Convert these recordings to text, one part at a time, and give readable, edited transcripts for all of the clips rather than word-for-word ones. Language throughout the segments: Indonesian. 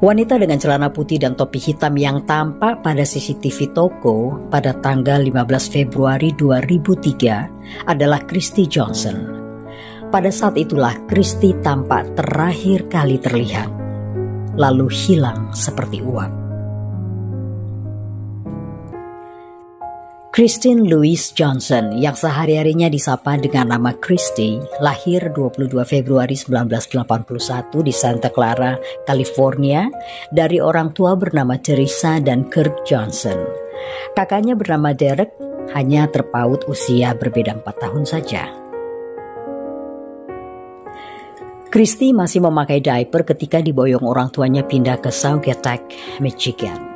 Wanita dengan celana putih dan topi hitam yang tampak pada CCTV toko pada tanggal 15 Februari 2003 adalah Christy Johnson. Pada saat itulah Christy tampak terakhir kali terlihat, lalu hilang seperti uap. Christine Louise Johnson yang sehari-harinya disapa dengan nama Christy, lahir 22 Februari 1981 di Santa Clara, California, dari orang tua bernama Teresa dan Kirk Johnson. Kakaknya bernama Derek, hanya terpaut usia berbeda 4 tahun saja. Christy masih memakai diaper ketika diboyong orang tuanya pindah ke Saugatuck, Michigan.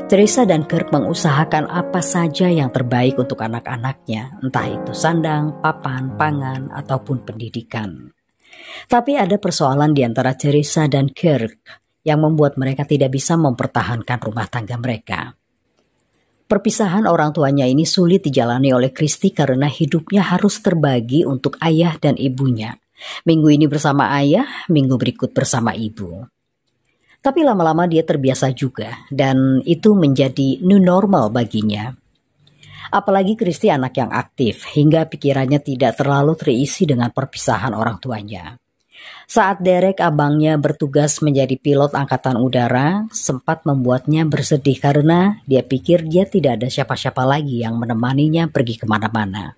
Teresa dan Kirk mengusahakan apa saja yang terbaik untuk anak-anaknya, entah itu sandang, papan, pangan, ataupun pendidikan. Tapi ada persoalan di antara Teresa dan Kirk yang membuat mereka tidak bisa mempertahankan rumah tangga mereka. Perpisahan orang tuanya ini sulit dijalani oleh Christy karena hidupnya harus terbagi untuk ayah dan ibunya. Minggu ini bersama ayah, minggu berikut bersama ibu. Tapi lama-lama dia terbiasa juga dan itu menjadi new normal baginya. Apalagi Christy anak yang aktif hingga pikirannya tidak terlalu terisi dengan perpisahan orang tuanya. Saat Derek abangnya bertugas menjadi pilot angkatan udara sempat membuatnya bersedih karena dia pikir dia tidak ada siapa-siapa lagi yang menemaninya pergi kemana-mana.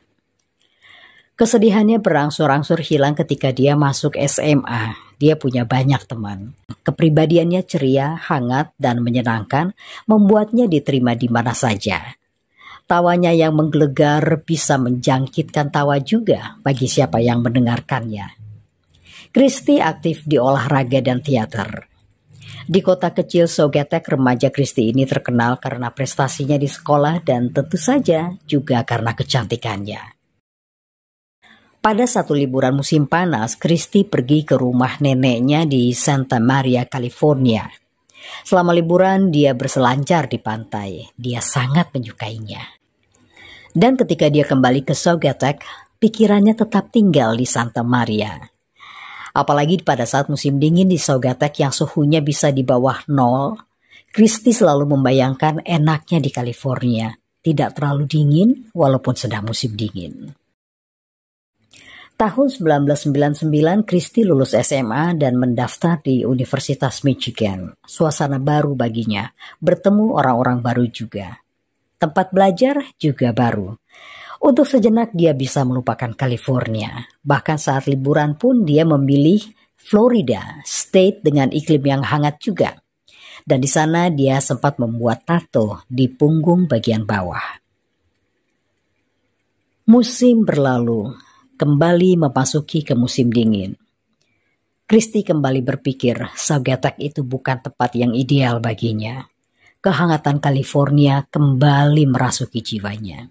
Kesedihannya berangsur-angsur hilang ketika dia masuk SMA. Dia punya banyak teman. Kepribadiannya ceria, hangat, dan menyenangkan, membuatnya diterima di mana saja. Tawanya yang menggelegar bisa menjangkitkan tawa juga bagi siapa yang mendengarkannya. Christy aktif di olahraga dan teater. Di kota kecil Saugatuck, remaja Christy ini terkenal karena prestasinya di sekolah dan tentu saja juga karena kecantikannya. Pada satu liburan musim panas, Christy pergi ke rumah neneknya di Santa Maria, California. Selama liburan, dia berselancar di pantai. Dia sangat menyukainya. Dan ketika dia kembali ke Saugatuck, pikirannya tetap tinggal di Santa Maria. Apalagi pada saat musim dingin di Saugatuck yang suhunya bisa di bawah 0, Christy selalu membayangkan enaknya di California. Tidak terlalu dingin walaupun sedang musim dingin. Tahun 1999, Christy lulus SMA dan mendaftar di Universitas Michigan. Suasana baru baginya, bertemu orang-orang baru juga. Tempat belajar juga baru. Untuk sejenak dia bisa melupakan California. Bahkan saat liburan pun dia memilih Florida, state dengan iklim yang hangat juga. Dan di sana dia sempat membuat tato di punggung bagian bawah. Musim berlalu. Kembali memasuki ke musim dingin. Christy kembali berpikir Saugatuck itu bukan tempat yang ideal baginya. Kehangatan California kembali merasuki jiwanya.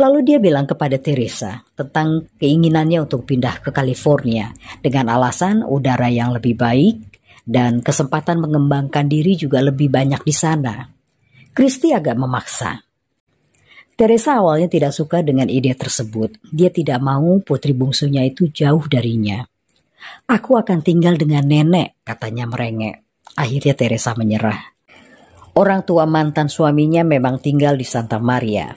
Lalu dia bilang kepada Teresa tentang keinginannya untuk pindah ke California dengan alasan udara yang lebih baik dan kesempatan mengembangkan diri juga lebih banyak di sana. Christy agak memaksa. Teresa awalnya tidak suka dengan ide tersebut. Dia tidak mau putri bungsunya itu jauh darinya. "Aku akan tinggal dengan nenek," katanya merengek. Akhirnya Teresa menyerah. Orang tua mantan suaminya memang tinggal di Santa Maria.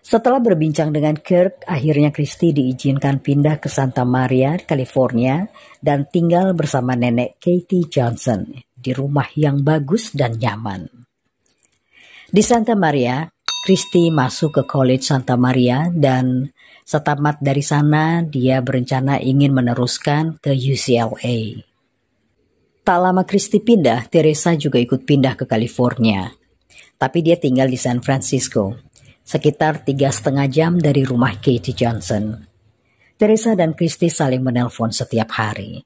Setelah berbincang dengan Kirk, akhirnya Christy diizinkan pindah ke Santa Maria, California, dan tinggal bersama nenek Katie Johnson di rumah yang bagus dan nyaman. Di Santa Maria, Christy masuk ke College Santa Maria dan setamat dari sana dia berencana ingin meneruskan ke UCLA. Tak lama Christy pindah, Teresa juga ikut pindah ke California. Tapi dia tinggal di San Francisco, sekitar 3,5 jam dari rumah Katie Johnson. Teresa dan Christy saling menelpon setiap hari.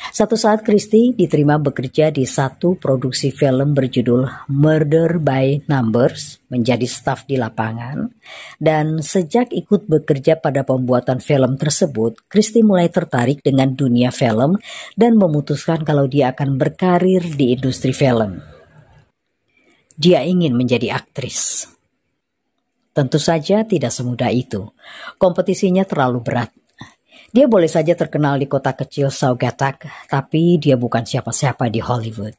Satu saat Christy diterima bekerja di satu produksi film berjudul Murder by Numbers, menjadi staf di lapangan. Dan sejak ikut bekerja pada pembuatan film tersebut, Christy mulai tertarik dengan dunia film dan memutuskan kalau dia akan berkarir di industri film. Dia ingin menjadi aktris. Tentu saja tidak semudah itu. Kompetisinya terlalu berat. Dia boleh saja terkenal di kota kecil Saugatak, tapi dia bukan siapa-siapa di Hollywood.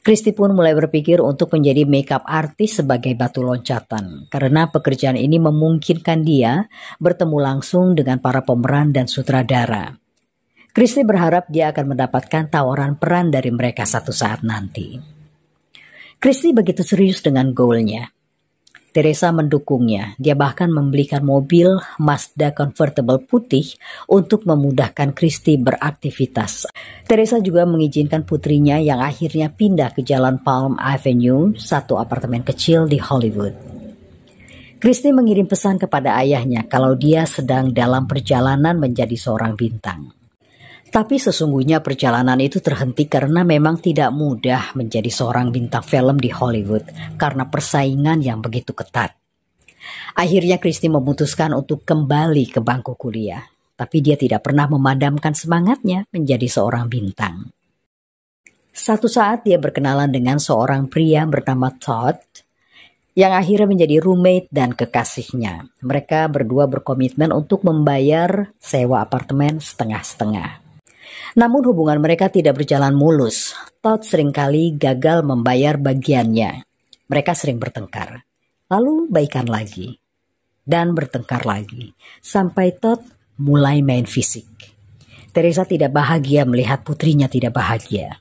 Christy pun mulai berpikir untuk menjadi makeup artis sebagai batu loncatan, karena pekerjaan ini memungkinkan dia bertemu langsung dengan para pemeran dan sutradara. Christy berharap dia akan mendapatkan tawaran peran dari mereka satu saat nanti. Christy begitu serius dengan goalnya. Teresa mendukungnya. Dia bahkan membelikan mobil Mazda convertible putih untuk memudahkan Christy beraktivitas. Teresa juga mengizinkan putrinya yang akhirnya pindah ke Jalan Palm Avenue, satu apartemen kecil di Hollywood. Christy mengirim pesan kepada ayahnya kalau dia sedang dalam perjalanan menjadi seorang bintang. Tapi sesungguhnya perjalanan itu terhenti karena memang tidak mudah menjadi seorang bintang film di Hollywood karena persaingan yang begitu ketat. Akhirnya Christy memutuskan untuk kembali ke bangku kuliah, tapi dia tidak pernah memadamkan semangatnya menjadi seorang bintang. Satu saat dia berkenalan dengan seorang pria bernama Todd yang akhirnya menjadi roommate dan kekasihnya. Mereka berdua berkomitmen untuk membayar sewa apartemen setengah-setengah. Namun hubungan mereka tidak berjalan mulus. Todd seringkali gagal membayar bagiannya. Mereka sering bertengkar. Lalu baikan lagi. Dan bertengkar lagi. Sampai Todd mulai main fisik. Teresa tidak bahagia melihat putrinya tidak bahagia.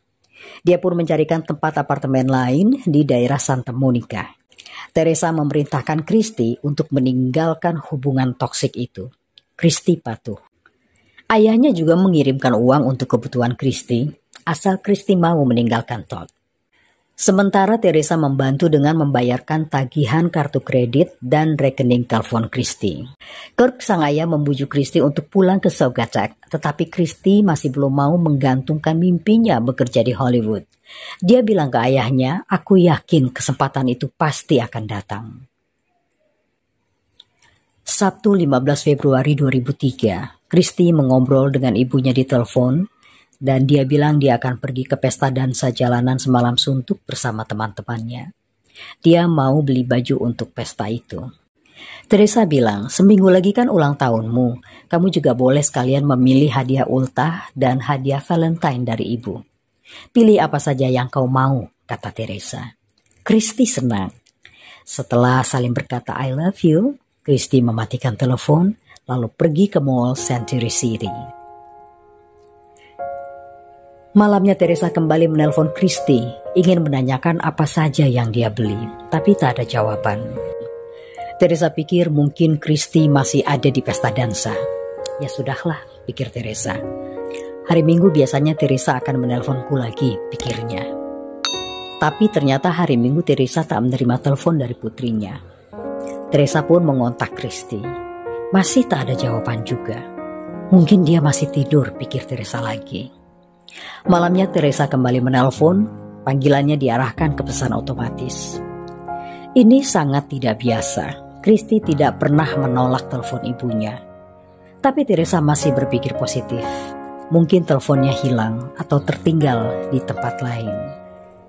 Dia pun mencarikan tempat apartemen lain di daerah Santa Monica. Teresa memerintahkan Christy untuk meninggalkan hubungan toksik itu. Christy patuh. Ayahnya juga mengirimkan uang untuk kebutuhan Christy, asal Christy mau meninggalkan Todd. Sementara Teresa membantu dengan membayarkan tagihan kartu kredit dan rekening telepon Christy. Kirk sang ayah membujuk Christy untuk pulang ke Saugatak, tetapi Christy masih belum mau menggantungkan mimpinya bekerja di Hollywood. Dia bilang ke ayahnya, "Aku yakin kesempatan itu pasti akan datang." Sabtu 15 Februari 2003, Christy mengobrol dengan ibunya di telepon dan dia bilang dia akan pergi ke pesta dansa jalanan semalam suntuk bersama teman-temannya. Dia mau beli baju untuk pesta itu. Teresa bilang, "Seminggu lagi kan ulang tahunmu, kamu juga boleh sekalian memilih hadiah ultah dan hadiah Valentine dari ibu. Pilih apa saja yang kau mau," kata Teresa. Christy senang. Setelah saling berkata I love you, Christy mematikan telepon, lalu pergi ke mall Century City. Malamnya Teresa kembali menelpon Christy, ingin menanyakan apa saja yang dia beli, tapi tak ada jawaban. Teresa pikir mungkin Christy masih ada di pesta dansa. Ya sudahlah, pikir Teresa. Hari Minggu biasanya Teresa akan menelponku lagi, pikirnya. Tapi ternyata hari Minggu Teresa tak menerima telepon dari putrinya. Teresa pun mengontak Christy. Masih tak ada jawaban juga. Mungkin dia masih tidur, pikir Teresa lagi. Malamnya Teresa kembali menelpon, panggilannya diarahkan ke pesan otomatis. Ini sangat tidak biasa. Christy tidak pernah menolak telepon ibunya. Tapi Teresa masih berpikir positif. Mungkin teleponnya hilang atau tertinggal di tempat lain.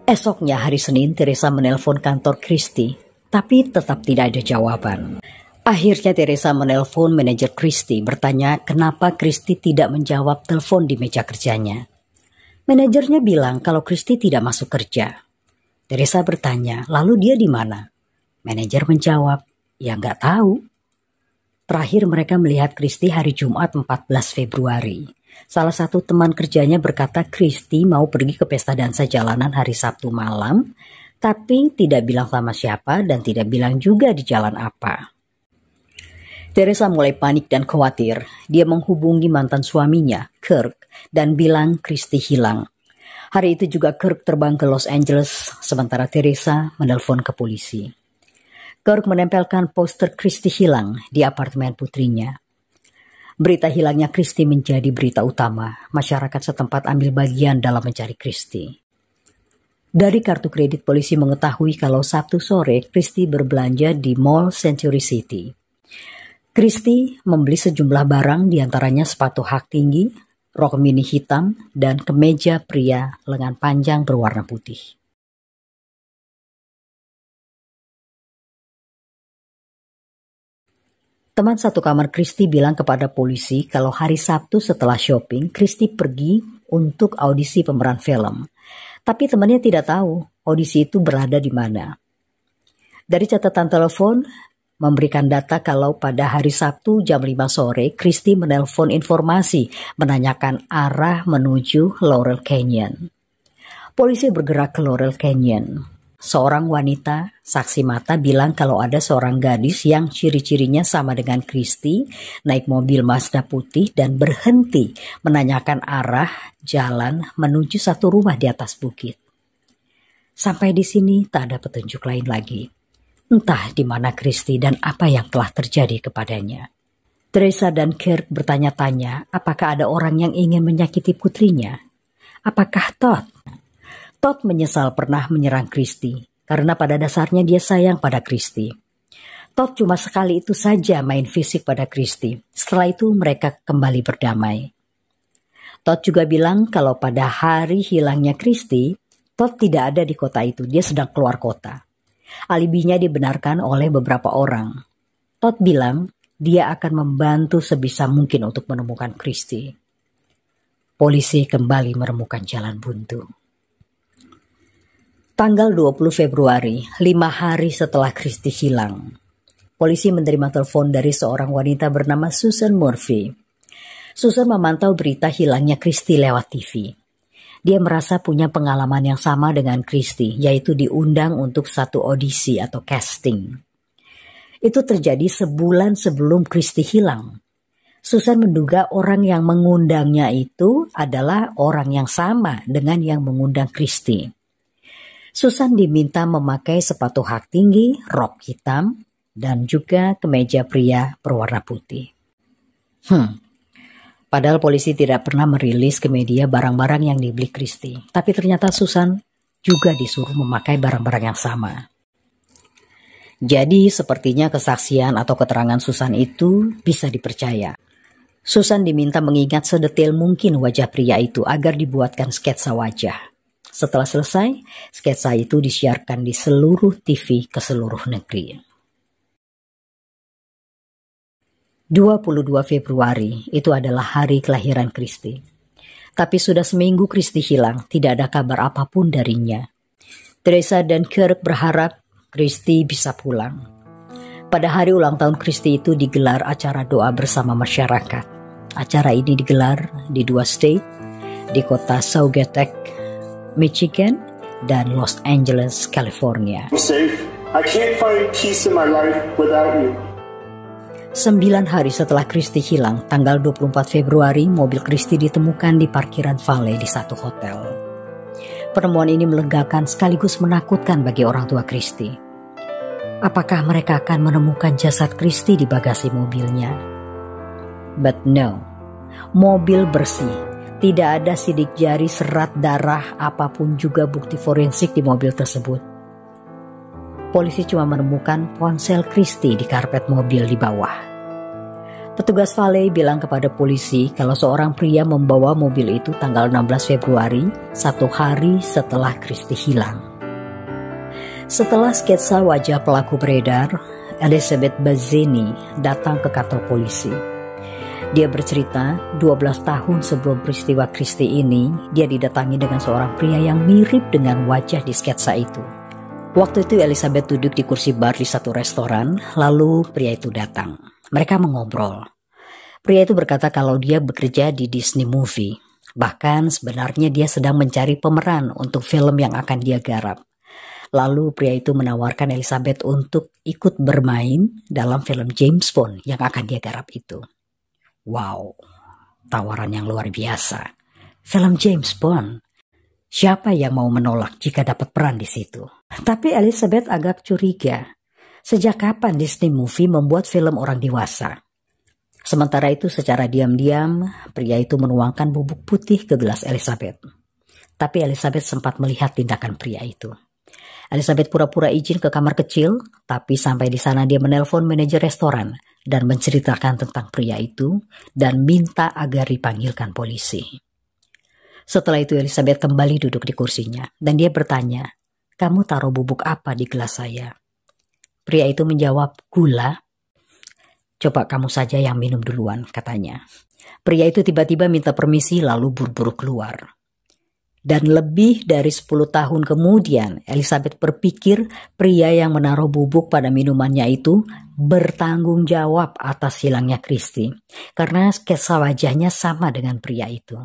Esoknya hari Senin Teresa menelpon kantor Christy, tapi tetap tidak ada jawaban. Akhirnya Teresa menelpon manajer Christy bertanya kenapa Christy tidak menjawab telepon di meja kerjanya. Manajernya bilang kalau Christy tidak masuk kerja. Teresa bertanya, lalu dia di mana? Manajer menjawab, ya nggak tahu. Terakhir mereka melihat Christy hari Jumat 14 Februari. Salah satu teman kerjanya berkata Christy mau pergi ke pesta dansa jalanan hari Sabtu malam, tapi tidak bilang sama siapa dan tidak bilang juga di jalan apa. Teresa mulai panik dan khawatir. Dia menghubungi mantan suaminya, Kirk, dan bilang Christy hilang. Hari itu juga Kirk terbang ke Los Angeles, sementara Teresa menelpon ke polisi. Kirk menempelkan poster Christy hilang di apartemen putrinya. Berita hilangnya Christy menjadi berita utama. Masyarakat setempat ambil bagian dalam mencari Christy. Dari kartu kredit polisi mengetahui kalau Sabtu sore Christy berbelanja di Mall Century City. Christy membeli sejumlah barang diantaranya sepatu hak tinggi, rok mini hitam, dan kemeja pria lengan panjang berwarna putih. Teman satu kamar Christy bilang kepada polisi kalau hari Sabtu setelah shopping, Christy pergi untuk audisi pemeran film. Tapi temannya tidak tahu audisi itu berada di mana. Dari catatan telepon, memberikan data kalau pada hari Sabtu jam 5 sore, Christy menelpon informasi menanyakan arah menuju Laurel Canyon. Polisi bergerak ke Laurel Canyon. Seorang wanita, saksi mata bilang kalau ada seorang gadis yang ciri-cirinya sama dengan Christy, naik mobil Mazda putih dan berhenti menanyakan arah jalan menuju satu rumah di atas bukit. Sampai di sini tak ada petunjuk lain lagi. Entah di mana Christy dan apa yang telah terjadi kepadanya. Teresa dan Kirk bertanya-tanya apakah ada orang yang ingin menyakiti putrinya. Apakah Todd? Todd menyesal pernah menyerang Christy, karena pada dasarnya dia sayang pada Christy. Todd cuma sekali itu saja main fisik pada Christy, setelah itu mereka kembali berdamai. Todd juga bilang kalau pada hari hilangnya Christy, Todd tidak ada di kota itu, dia sedang keluar kota. Alibinya dibenarkan oleh beberapa orang. Todd bilang dia akan membantu sebisa mungkin untuk menemukan Christy. Polisi kembali menemukan jalan buntu. Tanggal 20 Februari, 5 hari setelah Christy hilang, polisi menerima telepon dari seorang wanita bernama Susan Murphy. Susan memantau berita hilangnya Christy lewat TV. Dia merasa punya pengalaman yang sama dengan Christy, yaitu diundang untuk satu audisi atau casting. Itu terjadi sebulan sebelum Christy hilang. Susan menduga orang yang mengundangnya itu adalah orang yang sama dengan yang mengundang Christy. Susan diminta memakai sepatu hak tinggi, rok hitam, dan juga kemeja pria berwarna putih. Padahal polisi tidak pernah merilis ke media barang-barang yang dibeli Christy. Tapi ternyata Susan juga disuruh memakai barang-barang yang sama. Jadi sepertinya kesaksian atau keterangan Susan itu bisa dipercaya. Susan diminta mengingat sedetail mungkin wajah pria itu agar dibuatkan sketsa wajah. Setelah selesai, sketsa itu disiarkan di seluruh TV ke seluruh negeri. 22 Februari itu adalah hari kelahiran Christy. Tapi sudah seminggu Christy hilang, tidak ada kabar apapun darinya. Teresa dan Kirk berharap Christy bisa pulang. Pada hari ulang tahun Christy itu digelar acara doa bersama masyarakat. Acara ini digelar di 2 state, di kota Saugerties, Michigan, dan Los Angeles, California. I can't find peace in my life without you. 9 hari setelah Christy hilang, tanggal 24 Februari, mobil Christy ditemukan di parkiran valet di satu hotel. Penemuan ini melegakan sekaligus menakutkan bagi orang tua Christy. Apakah mereka akan menemukan jasad Christy di bagasi mobilnya? But no, mobil bersih. Tidak ada sidik jari, serat darah, apapun juga bukti forensik di mobil tersebut. Polisi cuma menemukan ponsel Christy di karpet mobil di bawah. Petugas valet bilang kepada polisi kalau seorang pria membawa mobil itu tanggal 16 Februari, 1 hari setelah Christy hilang. Setelah sketsa wajah pelaku beredar, Elizabeth Bazzini datang ke kantor polisi. Dia bercerita 12 tahun sebelum peristiwa Christy ini, dia didatangi dengan seorang pria yang mirip dengan wajah di sketsa itu. Waktu itu Elizabeth duduk di kursi bar di satu restoran, lalu pria itu datang. Mereka mengobrol. Pria itu berkata kalau dia bekerja di Disney Movie. Bahkan sebenarnya dia sedang mencari pemeran untuk film yang akan dia garap. Lalu pria itu menawarkan Elizabeth untuk ikut bermain dalam film James Bond yang akan dia garap itu. Wow, tawaran yang luar biasa. Film James Bond. Siapa yang mau menolak jika dapat peran di situ? Tapi Elizabeth agak curiga. Sejak kapan Disney Movie membuat film orang dewasa? Sementara itu secara diam-diam, pria itu menuangkan bubuk putih ke gelas Elizabeth. Tapi Elizabeth sempat melihat tindakan pria itu. Elizabeth pura-pura izin ke kamar kecil, tapi sampai di sana dia menelpon manajer restoran dan menceritakan tentang pria itu dan minta agar dipanggilkan polisi. Setelah itu Elizabeth kembali duduk di kursinya dan dia bertanya, "Kamu taruh bubuk apa di gelas saya?" Pria itu menjawab, "Gula." Coba kamu saja yang minum duluan, katanya. Pria itu tiba-tiba minta permisi lalu buru-buru keluar. Dan lebih dari 10 tahun kemudian, Elizabeth berpikir pria yang menaruh bubuk pada minumannya itu bertanggung jawab atas hilangnya Christy, karena sketsa wajahnya sama dengan pria itu.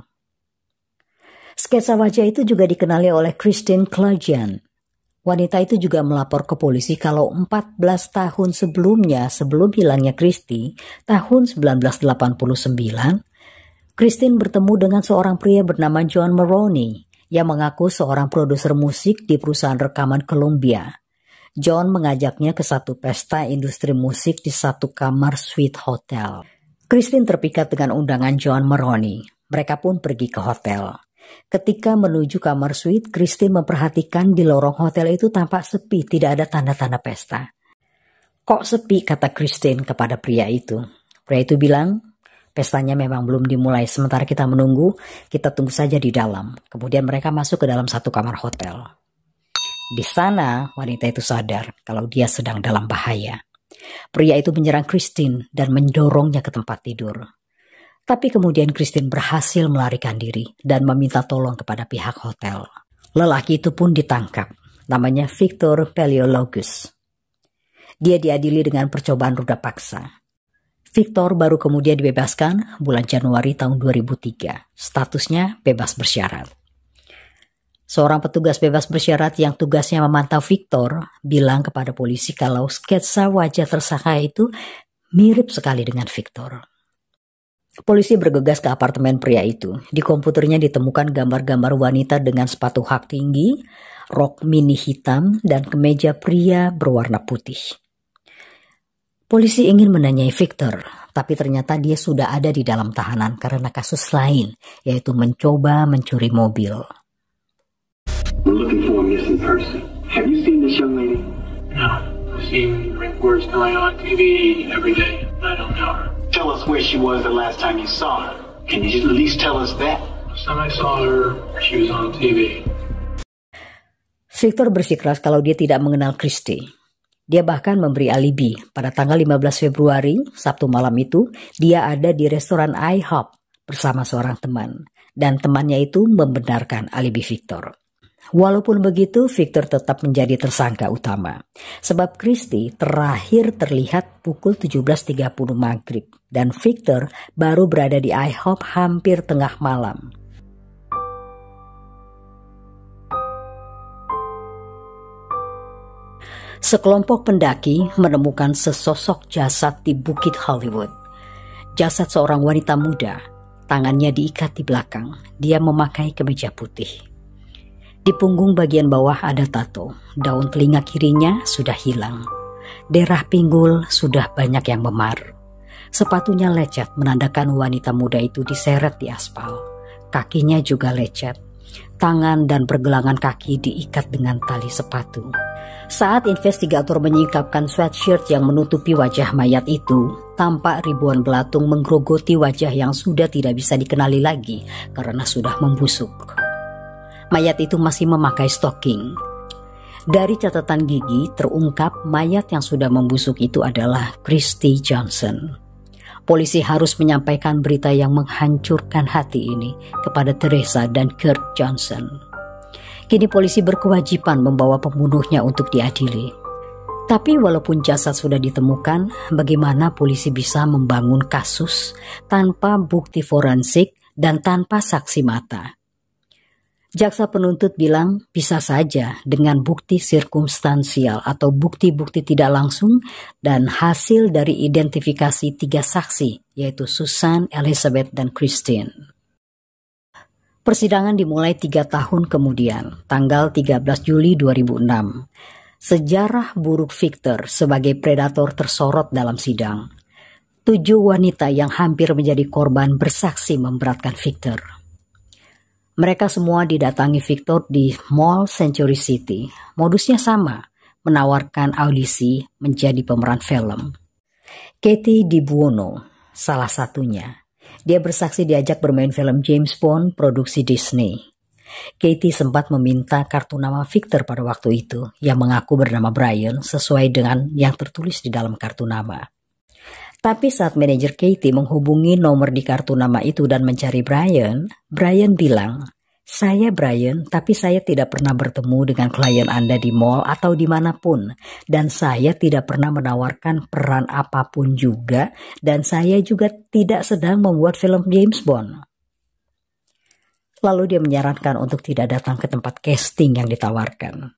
Sketsa wajah itu juga dikenali oleh Christine Clergian. Wanita itu juga melapor ke polisi kalau 14 tahun sebelumnya, sebelum hilangnya Christy, tahun 1989, Christine bertemu dengan seorang pria bernama John Maroney yang mengaku seorang produser musik di perusahaan rekaman Columbia. John mengajaknya ke satu pesta industri musik di satu kamar suite hotel. Christine terpikat dengan undangan John Maroney. Mereka pun pergi ke hotel. Ketika menuju kamar suite, Christine memperhatikan di lorong hotel itu tampak sepi, tidak ada tanda-tanda pesta. Kok sepi, kata Christine kepada pria itu. Pria itu bilang, pestanya memang belum dimulai, sementara kita menunggu, kita tunggu saja di dalam. Kemudian mereka masuk ke dalam satu kamar hotel. Di sana, wanita itu sadar kalau dia sedang dalam bahaya. Pria itu menyerang Christine dan mendorongnya ke tempat tidur. Tapi kemudian Christine berhasil melarikan diri dan meminta tolong kepada pihak hotel. Lelaki itu pun ditangkap, namanya Victor Paleologus. Dia diadili dengan percobaan ruda paksa. Victor baru kemudian dibebaskan bulan Januari tahun 2003. Statusnya bebas bersyarat. Seorang petugas bebas bersyarat yang tugasnya memantau Victor bilang kepada polisi kalau sketsa wajah tersangka itu mirip sekali dengan Victor. Polisi bergegas ke apartemen pria itu. Di komputernya ditemukan gambar-gambar wanita dengan sepatu hak tinggi, rok mini hitam, dan kemeja pria berwarna putih. Polisi ingin menanyai Victor, tapi ternyata dia sudah ada di dalam tahanan karena kasus lain, yaitu mencoba mencuri mobil. We're looking for a missing person. Have you seen this young lady? No. I've seen reports going on TV every day. I don't know her. Tell us where she was the last time you saw her. Can you at least tell us that? Last time I saw her, she was on TV. Victor bersikeras kalau dia tidak mengenal Christy. Dia bahkan memberi alibi. Pada tanggal 15 Februari, Sabtu malam itu, dia ada di restoran IHOP bersama seorang teman. Dan temannya itu membenarkan alibi Victor. Walaupun begitu, Victor tetap menjadi tersangka utama. Sebab Christy terakhir terlihat pukul 17.30 maghrib. Dan Victor baru berada di IHOP hampir tengah malam. Sekelompok pendaki menemukan sesosok jasad di Bukit Hollywood. Jasad seorang wanita muda, tangannya diikat di belakang. Dia memakai kemeja putih. Di punggung bagian bawah ada tato. Daun telinga kirinya sudah hilang. Daerah pinggul sudah banyak yang memar. Sepatunya lecet menandakan wanita muda itu diseret di aspal. Kakinya juga lecet. Tangan dan pergelangan kaki diikat dengan tali sepatu. Saat investigator menyingkapkan sweatshirt yang menutupi wajah mayat itu, tampak ribuan belatung menggerogoti wajah yang sudah tidak bisa dikenali lagi karena sudah membusuk. Mayat itu masih memakai stocking. Dari catatan gigi terungkap mayat yang sudah membusuk itu adalah Christy Johnson. Polisi harus menyampaikan berita yang menghancurkan hati ini kepada Teresa dan Kurt Johnson. Kini polisi berkewajiban membawa pembunuhnya untuk diadili. Tapi walaupun jasad sudah ditemukan, bagaimana polisi bisa membangun kasus tanpa bukti forensik dan tanpa saksi mata? Jaksa penuntut bilang bisa saja dengan bukti sirkumstansial atau bukti-bukti tidak langsung dan hasil dari identifikasi 3 saksi, yaitu Susan, Elizabeth, dan Christine. Persidangan dimulai 3 tahun kemudian, tanggal 13 Juli 2006. Sejarah buruk Victor sebagai predator tersorot dalam sidang. 7 wanita yang hampir menjadi korban bersaksi memberatkan Victor. Mereka semua didatangi Victor di Mall Century City. Modusnya sama, menawarkan audisi menjadi pemeran film. Katie DiBuono, salah satunya. Dia bersaksi diajak bermain film James Bond produksi Disney. Katie sempat meminta kartu nama Victor pada waktu itu, yang mengaku bernama Brian sesuai dengan yang tertulis di dalam kartu nama. Tapi saat manajer Katie menghubungi nomor di kartu nama itu dan mencari Brian, Brian bilang, "Saya Brian, tapi saya tidak pernah bertemu dengan klien Anda di mall atau dimanapun. Dan saya tidak pernah menawarkan peran apapun juga. Dan saya juga tidak sedang membuat film James Bond." Lalu dia menyarankan untuk tidak datang ke tempat casting yang ditawarkan.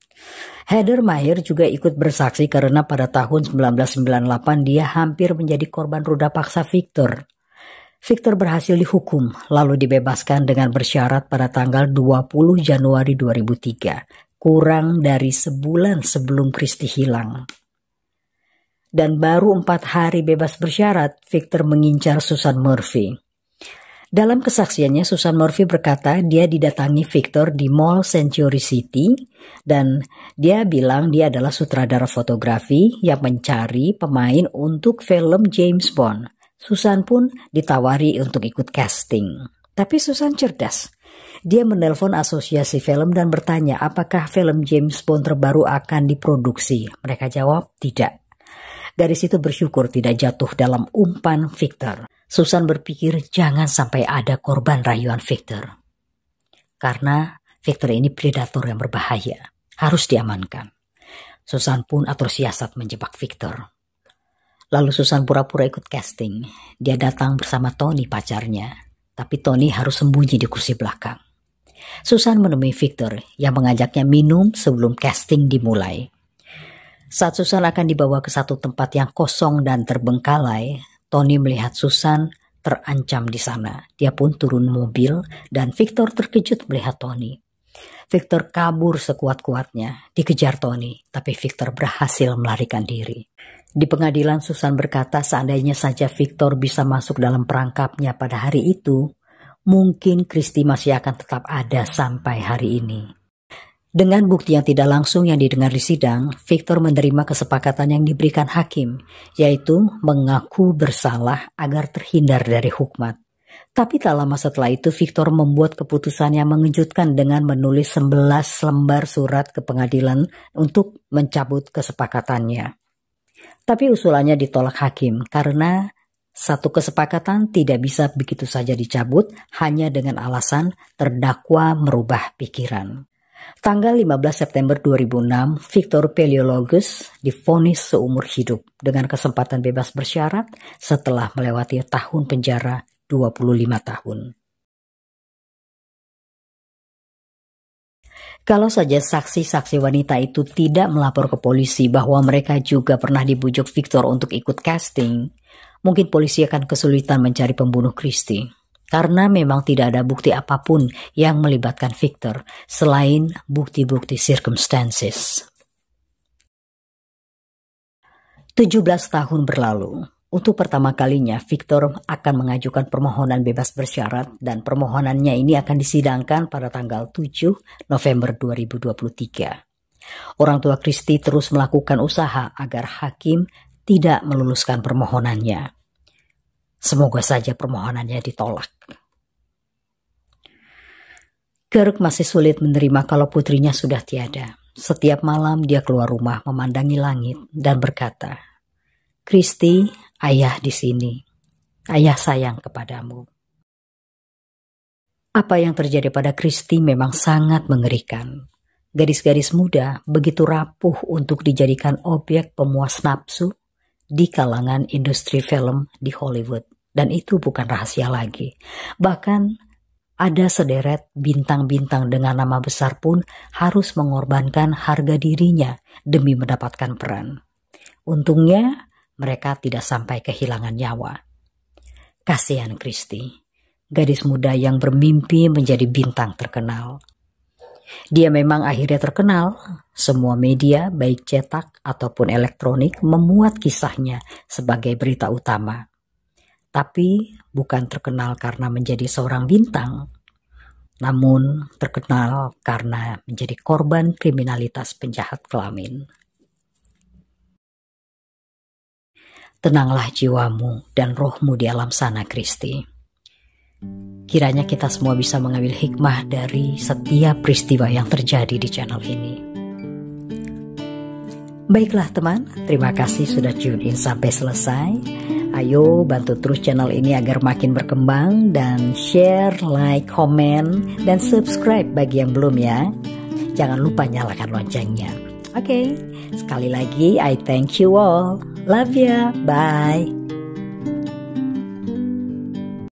Heather Maher juga ikut bersaksi karena pada tahun 1998 dia hampir menjadi korban ruda paksa Victor. Victor berhasil dihukum lalu dibebaskan dengan bersyarat pada tanggal 20 Januari 2003, kurang dari sebulan sebelum Christie hilang. Dan baru 4 hari bebas bersyarat, Victor mengincar Susan Murphy. Dalam kesaksiannya, Susan Murphy berkata dia didatangi Victor di Mall Century City dan dia bilang dia adalah sutradara fotografi yang mencari pemain untuk film James Bond. Susan pun ditawari untuk ikut casting. Tapi Susan cerdas. Dia menelpon asosiasi film dan bertanya apakah film James Bond terbaru akan diproduksi. Mereka jawab tidak. Gadis itu bersyukur tidak jatuh dalam umpan Victor. Susan berpikir jangan sampai ada korban rayuan Victor. Karena Victor ini predator yang berbahaya. Harus diamankan. Susan pun atur siasat menjebak Victor. Lalu Susan pura-pura ikut casting. Dia datang bersama Tony pacarnya. Tapi Tony harus sembunyi di kursi belakang. Susan menemui Victor yang mengajaknya minum sebelum casting dimulai. Saat Susan akan dibawa ke satu tempat yang kosong dan terbengkalai, Tony melihat Susan terancam di sana. Dia pun turun mobil dan Victor terkejut melihat Tony. Victor kabur sekuat-kuatnya, dikejar Tony, tapi Victor berhasil melarikan diri. Di pengadilan Susan berkata seandainya saja Victor bisa masuk dalam perangkapnya pada hari itu, mungkin Christie masih akan tetap ada sampai hari ini. Dengan bukti yang tidak langsung yang didengar di sidang, Victor menerima kesepakatan yang diberikan hakim, yaitu mengaku bersalah agar terhindar dari hukmat. Tapi tak lama setelah itu, Victor membuat keputusan yang mengejutkan dengan menulis 11 lembar surat ke pengadilan untuk mencabut kesepakatannya. Tapi usulannya ditolak hakim karena satu kesepakatan tidak bisa begitu saja dicabut hanya dengan alasan terdakwa merubah pikiran. Tanggal 15 September 2006, Victor Paleologos divonis seumur hidup dengan kesempatan bebas bersyarat setelah melewati tahun penjara 25 tahun. Kalau saja saksi-saksi wanita itu tidak melapor ke polisi bahwa mereka juga pernah dibujuk Victor untuk ikut casting, mungkin polisi akan kesulitan mencari pembunuh Christie. Karena memang tidak ada bukti apapun yang melibatkan Victor selain bukti-bukti circumstances. 17 tahun berlalu. Untuk pertama kalinya Victor akan mengajukan permohonan bebas bersyarat dan permohonannya ini akan disidangkan pada tanggal 7 November 2023. Orang tua Christie terus melakukan usaha agar hakim tidak meluluskan permohonannya. Semoga saja permohonannya ditolak. Kirk masih sulit menerima kalau putrinya sudah tiada. Setiap malam dia keluar rumah memandangi langit dan berkata, "Christie, ayah di sini. Ayah sayang kepadamu." Apa yang terjadi pada Christie memang sangat mengerikan. Gadis-gadis muda begitu rapuh untuk dijadikan objek pemuas nafsu di kalangan industri film di Hollywood. Dan itu bukan rahasia lagi. Bahkan ada sederet bintang-bintang dengan nama besar pun harus mengorbankan harga dirinya demi mendapatkan peran. Untungnya mereka tidak sampai kehilangan nyawa. Kasihan Christie, gadis muda yang bermimpi menjadi bintang terkenal. Dia memang akhirnya terkenal. Semua media, baik cetak ataupun elektronik, memuat kisahnya sebagai berita utama. Tapi bukan terkenal karena menjadi seorang bintang, namun terkenal karena menjadi korban kriminalitas penjahat kelamin. Tenanglah jiwamu dan rohmu di alam sana, Christie. Kiranya kita semua bisa mengambil hikmah dari setiap peristiwa yang terjadi di channel ini. Baiklah teman, terima kasih sudah tune in sampai selesai. Ayo bantu terus channel ini agar makin berkembang dan share, like, komen, dan subscribe bagi yang belum ya. Jangan lupa nyalakan loncengnya. Oke, sekali lagi I thank you all. Love ya, bye.